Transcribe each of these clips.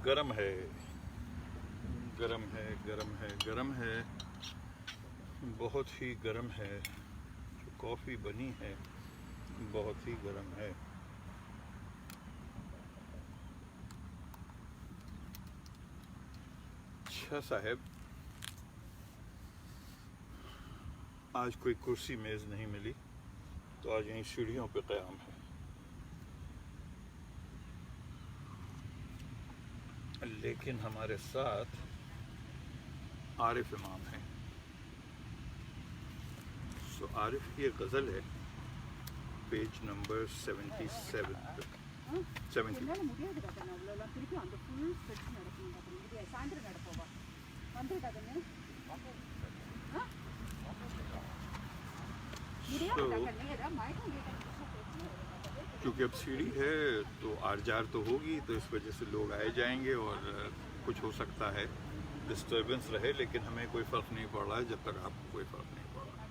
गरम है, गरम है, गरम है, गरम है, बहुत ही गरम है। जो कॉफ़ी बनी है बहुत ही गरम है। अच्छा साहब, आज कोई कुर्सी मेज़ नहीं मिली तो आज यहीं सीढ़ियों पे क़याम है। लेकिन हमारे साथ आरिफ इमाम हैं। सो आरिफ की एक गज़ल है पेज नंबर 77 पे। 70 என்னால் முடியாது கண்ணு, அவ்வளோலாம் திருப்பி அந்த ஃபுல் ஸ்ட்ரெச் நடக்கணும் கண்ணு. முடியாது, சாயந்தரம் நடப்போவா வந்துட்டா கண்ணு. क्योंकि अब सीढ़ी है तो आर-जार तो होगी, तो इस वजह से लोग आए जाएंगे और कुछ हो सकता है डिस्टर्बेंस रहे, लेकिन हमें कोई फ़र्क नहीं पड़ रहा है जब तक आपको कोई फ़र्क नहीं पड़ रहा।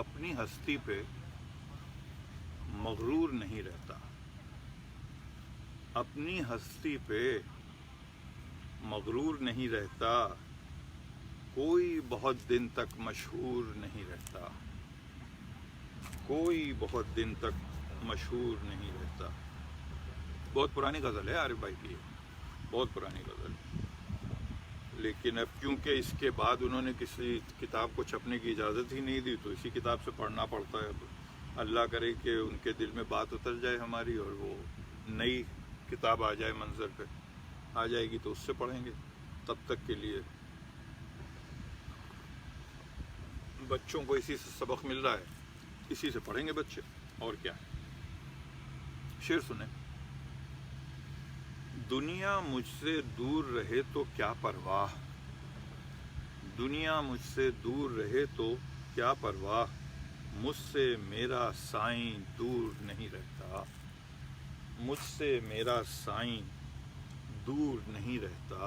अपनी हस्ती पे मगरूर नहीं रहता, अपनी हस्ती पे मगरूर नहीं रहता, कोई बहुत दिन तक मशहूर नहीं रहता, कोई बहुत दिन तक मशहूर नहीं रहता। बहुत पुरानी गज़ल है आरिफ भाई की, बहुत पुरानी गज़ल। लेकिन अब क्योंकि इसके बाद उन्होंने किसी किताब को छपने की इजाज़त ही नहीं दी तो इसी किताब से पढ़ना पड़ता है। अब अल्लाह करे कि उनके दिल में बात उतर जाए हमारी और वो नई किताब आ जाए, मंजर पे आ जाएगी तो उससे पढ़ेंगे। तब तक के लिए बच्चों को इसी से सबक मिल रहा है, इसी से पढ़ेंगे बच्चे, और क्या है। शेर सुने। दुनिया मुझसे दूर रहे तो क्या परवाह, दुनिया मुझसे दूर रहे तो क्या परवाह, मुझसे मेरा साईं दूर नहीं रहता, मुझसे मेरा साईं दूर नहीं रहता।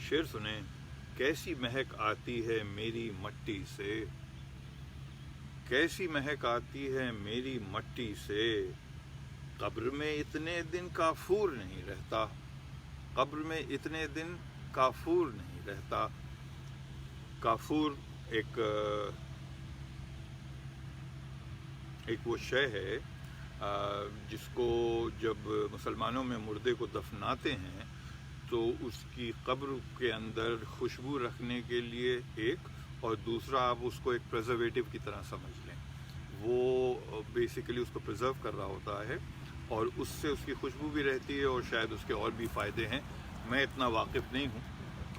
शेर सुने। कैसी महक आती है मेरी मट्टी से, कैसी महक आती है मेरी मट्टी से, कब्र में इतने दिन काफूर नहीं रहता, कब्र में इतने दिन काफूर नहीं रहता। काफूर एक वो शय है जिसको जब मुसलमानों में मुर्दे को दफनाते हैं तो उसकी कब्र के अंदर खुशबू रखने के लिए एक, और दूसरा आप उसको एक प्रिजर्वेटिव की तरह समझ लें, वो बेसिकली उसको प्रिजर्व कर रहा होता है और उससे उसकी खुशबू भी रहती है और शायद उसके और भी फ़ायदे हैं। मैं इतना वाकिफ़ नहीं हूँ,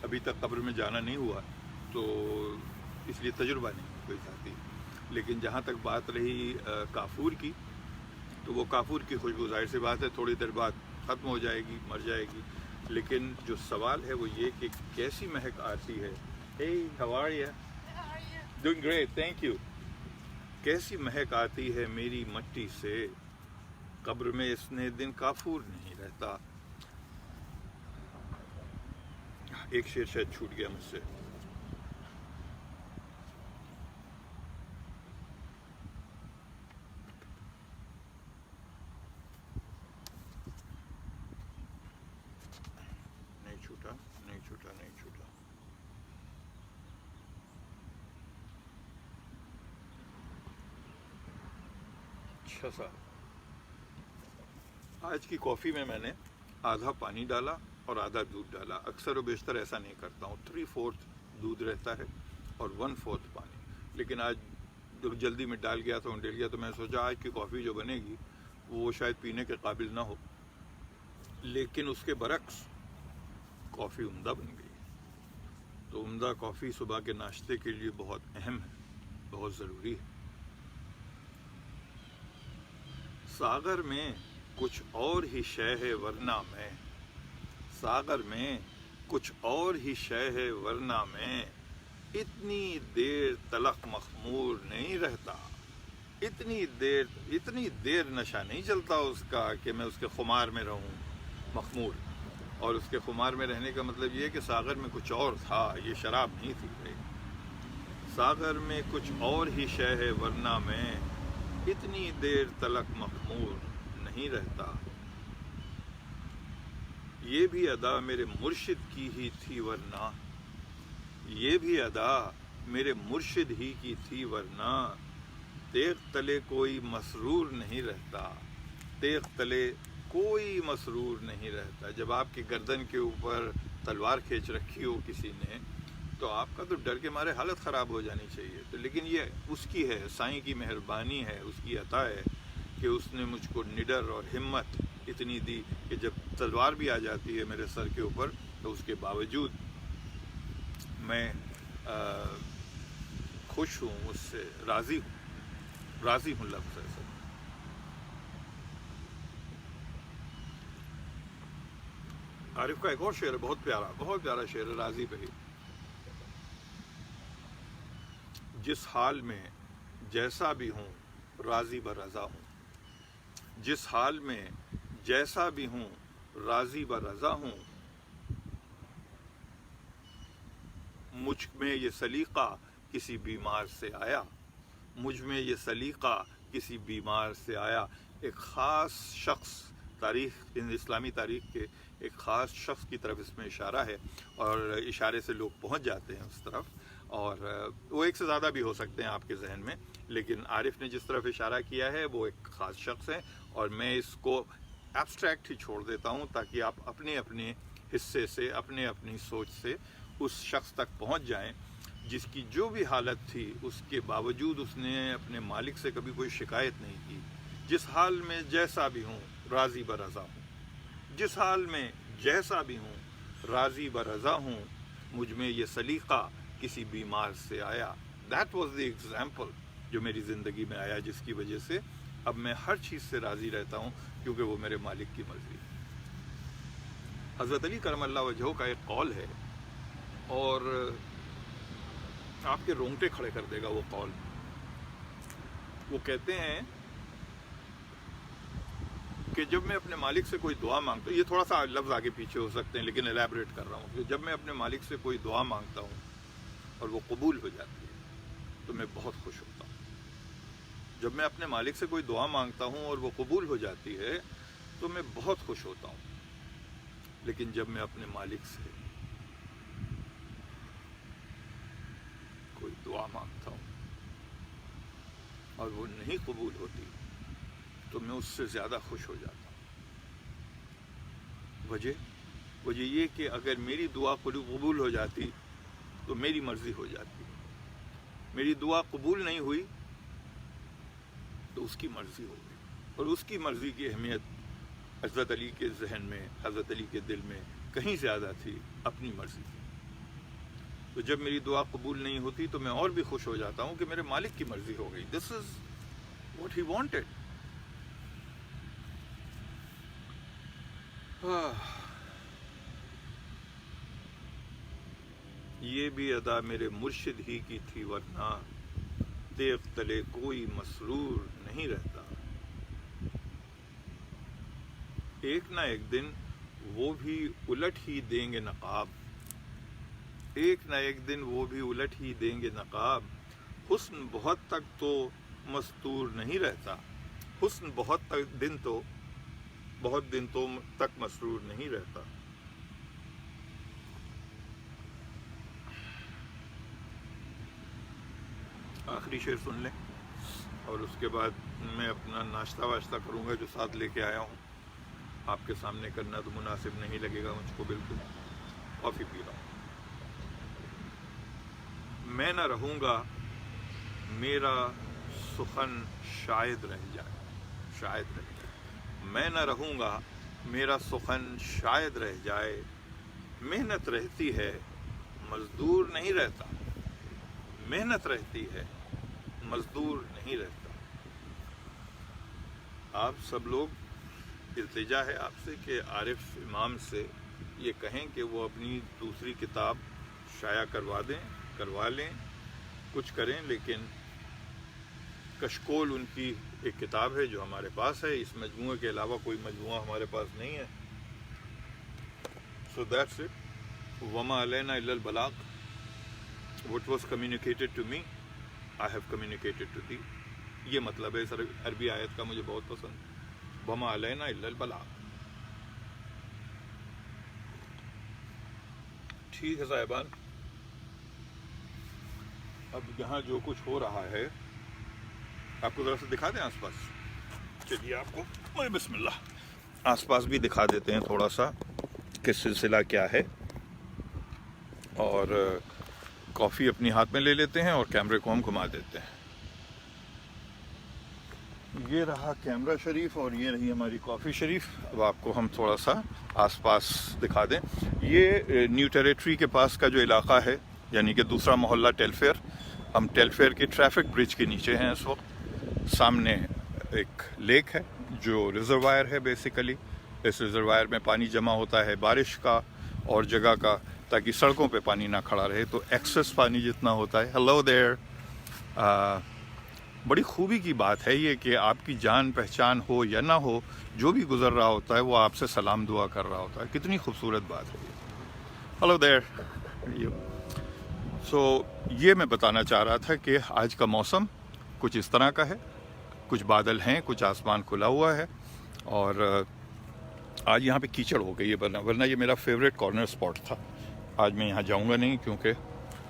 अभी तक कब्र में जाना नहीं हुआ तो इसलिए तजुर्बा नहीं कोई साथी। लेकिन जहाँ तक बात रही काफूर की, तो वो काफूर की खुशबू जाहिर सी बात है थोड़ी देर बाद ख़त्म हो जाएगी, मर जाएगी। लेकिन जो सवाल है वो ये कि कैसी महक आती है। Hey, how are you? Doing great, thank you. कैसी महक आती है मेरी मट्टी से, कब्र में इतने दिन काफूर नहीं रहता। एक शेर शायद छूट गया मुझसे। नहीं छूटा। अच्छा सा, आज की कॉफ़ी में मैंने आधा पानी डाला और आधा दूध डाला। अक्सर व बेशतर ऐसा नहीं करता हूँ, 3/4 दूध रहता है और 1/4 पानी। लेकिन आज जब जल्दी में डाल गया तो मैंने सोचा आज की कॉफ़ी जो बनेगी वो शायद पीने के काबिल ना हो, लेकिन उसके बरक्स कॉफ़ी उम्दा बन गई। तो उम्दा कॉफ़ी सुबह के नाश्ते के लिए बहुत अहम है, बहुत ज़रूरी है। सागर में कुछ और ही शय है वरना मैं, सागर में कुछ और ही शय है वरना मैं, इतनी देर तलक मखमूर नहीं रहता, इतनी देर नशा नहीं चलता उसका कि मैं उसके खुमार में रहूं मखमूर। और उसके खुमार में रहने का मतलब ये है कि सागर में कुछ और था, ये शराब नहीं थी भाई। सागर में कुछ और ही शय है वरना मैं इतनी देर तलक मखमूर नहीं रहता। ये भी अदा मेरे मुर्शिद की ही थी वरना, ये भी अदा मेरे मुर्शिद ही की थी वरना, तेग तले कोई मसरूर नहीं रहता। तेग तले कोई मसरूर नहीं रहता। जब आपकी गर्दन के ऊपर तलवार खींच रखी हो किसी ने, तो आपका तो डर के मारे हालत ख़राब हो जानी चाहिए। तो लेकिन ये उसकी है, साईं की मेहरबानी है, उसकी अता है कि उसने मुझको निडर और हिम्मत इतनी दी कि जब तलवार भी आ जाती है मेरे सर के ऊपर, तो उसके बावजूद मैं खुश हूँ, उससे राज़ी हूँ लफ्ज़ है सब। आरिफ का एक और शेर है, बहुत प्यारा शेर है, राज़ी पे ही। जिस हाल में जैसा भी हूँ राज़ी ब रज़ा हूँ। जिस हाल में जैसा भी हूँ राज़ी ब रज़ा हूँ। मुझ में ये सलीक़ा किसी बीमार से आया। मुझ में ये सलीक़ा किसी बीमार से आया। एक ख़ास शख्स, तारीख़ इस्लामी तारीख़ के एक ख़ास शख्स की तरफ इसमें इशारा है, और इशारे से लोग पहुंच जाते हैं उस तरफ, और वो एक से ज़्यादा भी हो सकते हैं आपके जहन में, लेकिन आरिफ ने जिस तरफ इशारा किया है वो एक ख़ास शख्स है, और मैं इसको एब्स्ट्रैक्ट ही छोड़ देता हूँ ताकि आप अपने अपने हिस्से से, अपने अपनी सोच से उस शख्स तक पहुँच जाएँ जिसकी जो भी हालत थी उसके बावजूद उसने अपने मालिक से कभी कोई शिकायत नहीं की। जिस हाल में जैसा भी हूँ राज़ी ब रज़ा हूँ। जिस हाल में जैसा भी हूँ राज़ी ब रज़ा हूँ। मुझ में ये सलीक़ा किसी बीमार से आया। दैट वॉज द एग्ज़ाम्पल जो मेरी ज़िंदगी में आया, जिसकी वजह से अब मैं हर चीज़ से राज़ी रहता हूँ, क्योंकि वो मेरे मालिक की मर्ज़ी। हज़रत अली करमल्लाहु वजहू का एक कौल है, और आपके रोंगटे खड़े कर देगा वो कौल। वो कहते हैं कि जब मैं अपने मालिक से कोई दुआ मांगता हूँ, ये थोड़ा सा लफ्ज़ आगे पीछे हो सकते हैं लेकिन एलैबोरेट कर रहा हूँ, कि जब मैं अपने मालिक से कोई दुआ मांगता हूँ और वो कबूल हो जाती है तो मैं बहुत खुश होता हूँ। जब मैं अपने मालिक से कोई दुआ मांगता हूँ और वो कबूल हो जाती है तो मैं बहुत खुश होता हूँ। लेकिन जब मैं अपने मालिक से कोई दुआ मांगता हूँ और वो नहीं कबूल होती तो मैं उससे ज़्यादा खुश हो जाता हूँ। वजह ये कि अगर मेरी दुआ कबूल हो जाती तो मेरी मर्ज़ी हो जाती, मेरी दुआ कबूल नहीं हुई तो उसकी मर्ज़ी हो गई, और उसकी मर्ज़ी की अहमियत हज़रत अली के जहन में, हज़रत अली के दिल में कहीं ज़्यादा थी अपनी मर्ज़ी की। तो जब मेरी दुआ कबूल नहीं होती तो मैं और भी खुश हो जाता हूँ कि मेरे मालिक की मर्ज़ी हो गई। This is what he wanted. ये भी अदा मेरे मुर्शिद ही की थी वरना, तेग तले कोई मसरूर नहीं रहता। एक ना एक दिन वो भी उलट ही देंगे नकाब। एक ना एक दिन वो भी उलट ही देंगे नकाब। हुस्न बहुत तक तो मस्तूर नहीं रहता। हुस्न बहुत दिन तो तक मसरूर नहीं रहता। आखिरी शेर सुन लें और उसके बाद मैं अपना नाश्ता वाश्ता करूँगा जो साथ लेके आया हूँ। आपके सामने करना तो मुनासिब नहीं लगेगा मुझको बिल्कुल। कॉफ़ी पी रहा हूँ। मैं न रहूँगा मेरा सुखन शायद रह जाए, शायद रह जाए। मैं न रहूँगा मेरा सुखन शायद रह जाए। मेहनत रहती है मज़दूर नहीं रहता। मेहनत रहती है मज़दूर नहीं रहता। आप सब लोग इल्तिजा है आपसे कि आरिफ इमाम से ये कहें कि वो अपनी दूसरी किताब शाया करवा लें, कुछ करें, लेकिन कशकोल उनकी एक किताब है जो हमारे पास है। इस मजमूए के अलावा कोई मजमूआ हमारे पास नहीं है। So that's it. Verma Alaina इल्लल बलाग। what was communicated to me, I have communicated to thee. یہ مطلب ہے اس عربی آیت کا مجھے بہت پسند. وما علینا الا البلاغ. ٹھیک ہے صاحبان, اب یہاں جو کچھ ہو رہا ہے آپ کو ذرا سے دکھا دیں آس پاس. چلیے آپ کو بسم اللہ آس پاس بھی دکھا دیتے ہیں تھوڑا سا کہ سلسلہ کیا ہے. اور کافی اپنی ہاتھ میں لے لیتے ہیں اور کیمرے کو ہم گھما دیتے ہیں. یہ رہا کیمرہ شریف اور یہ رہی ہماری کافی شریف. اب آپ کو ہم تھوڑا سا آس پاس دکھا دیں. یہ نیو ٹیریٹری کے پاس کا جو علاقہ ہے, یعنی کہ دوسرا محلہ ٹیلفیئر. ہم ٹیلفیئر کی ٹریفک برج کے نیچے ہیں اس وقت. سامنے ایک لیک ہے جو ریزروائر ہے بیسیکلی. اس ریزروائر میں پانی جمع ہوتا ہے بارش کا اور جگہ کا, تاکہ سڑکوں پہ پانی نہ کھڑا رہے. تو ایکسس پانی جتنا ہوتا ہے. ہیلو دیر. بڑی خوبی کی بات ہے یہ کہ آپ کی جان پہچان ہو یا نہ ہو, جو بھی گزر رہا ہوتا ہے وہ آپ سے سلام دعا کر رہا ہوتا ہے. کتنی خوبصورت بات ہے یہ. ہیلو دیر. سو یہ میں بتانا چاہ رہا تھا کہ آج کا موسم کچھ اس طرح کا ہے. کچھ بادل ہیں, کچھ آسمان کھلا ہوا ہے, اور آج یہاں پہ کیچڑ ہو گئی ہے. ورنہ یہ میرا فیوریٹ کارنر اسپاٹ تھا. آج میں یہاں جاؤں گا نہیں کیونکہ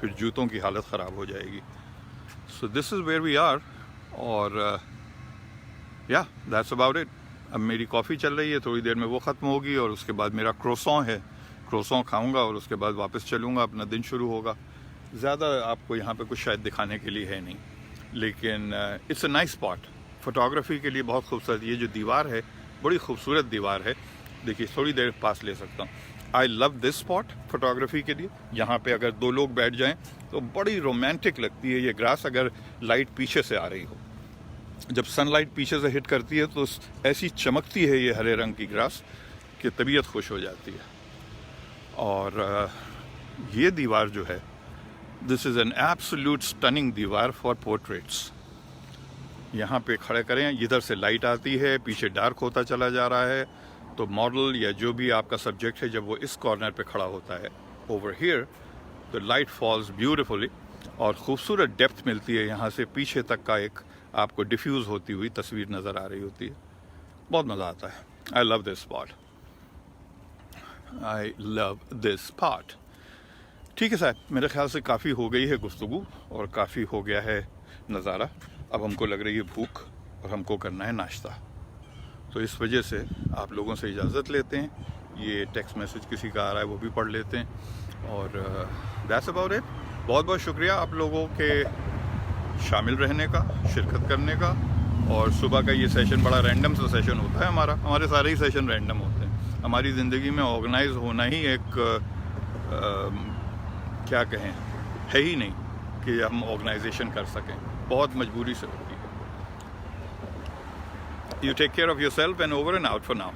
پھر جوتوں کی حالت خراب ہو جائے گی. سو دس از ویئر وی آر. اور یا دیٹس اباؤٹ اٹ. اب میری کافی چل رہی ہے, تھوڑی دیر میں وہ ختم ہوگی اور اس کے بعد میرا کروسون ہے, کروسون کھاؤں گا اور اس کے بعد واپس چلوں گا. اپنا دن شروع ہوگا. زیادہ آپ کو یہاں پہ کچھ شاید دکھانے کے لیے ہے نہیں, لیکن it's a nice spot photography کے لیے. بہت خوبصورت. یہ جو دیوار ہے بڑی خوبصورت دیوار ہے. دیکھیے تھوڑی دیر پاس لے سکتا ہوں. آئی لو دس اسپاٹ فوٹوگرافی کے لیے. یہاں پہ اگر دو لوگ بیٹھ جائیں تو بڑی رومانٹک لگتی ہے یہ گراس. اگر لائٹ پیچھے سے آ رہی ہو, جب سن لائٹ پیچھے سے ہٹ کرتی ہے تو ایسی چمکتی ہے یہ ہرے رنگ کی گراس کہ طبیعت خوش ہو جاتی ہے. اور یہ دیوار جو ہے, دس از این ایبسلیوٹ اسٹننگ دیوار فار پورٹریٹس. یہاں پہ کھڑے کریں, ادھر سے لائٹ آتی ہے, پیچھے ڈارک ہوتا چلا جا رہا ہے, تو ماڈل یا جو بھی آپ کا سبجیکٹ ہے جب وہ اس کارنر پہ کھڑا ہوتا ہے اوور ہیئر, تو لائٹ فالز بیوٹیفلی اور خوبصورت ڈیپتھ ملتی ہے. یہاں سے پیچھے تک کا ایک آپ کو ڈیفیوز ہوتی ہوئی تصویر نظر آ رہی ہوتی ہے. بہت مزہ آتا ہے. آئی لو دس اسپاٹ. آئی لو دس اسپاٹ. ٹھیک ہے صاحب, میرے خیال سے کافی ہو گئی ہے گفتگو اور کافی ہو گیا ہے نظارہ. اب ہم کو لگ رہی ہے بھوک اور ہم کو کرنا ہے ناشتہ. تو اس وجہ سے آپ لوگوں سے اجازت لیتے ہیں. یہ ٹیکسٹ میسج کسی کا آ رہا ہے وہ بھی پڑھ لیتے ہیں. اور دیٹس اباؤٹ اٹ. بہت بہت شکریہ آپ لوگوں کے شامل رہنے کا, شرکت کرنے کا. اور صبح کا یہ سیشن بڑا رینڈم سا سیشن ہوتا ہے ہمارا. ہمارے سارے ہی سیشن رینڈم ہوتے ہیں. ہماری زندگی میں آرگنائز ہونا ہی ایک کیا کہیں ہے ہی نہیں کہ ہم آرگنائزیشن کر سکیں. بہت مجبوری سے ہوتی ہے. You take care of yourself and over and out for now.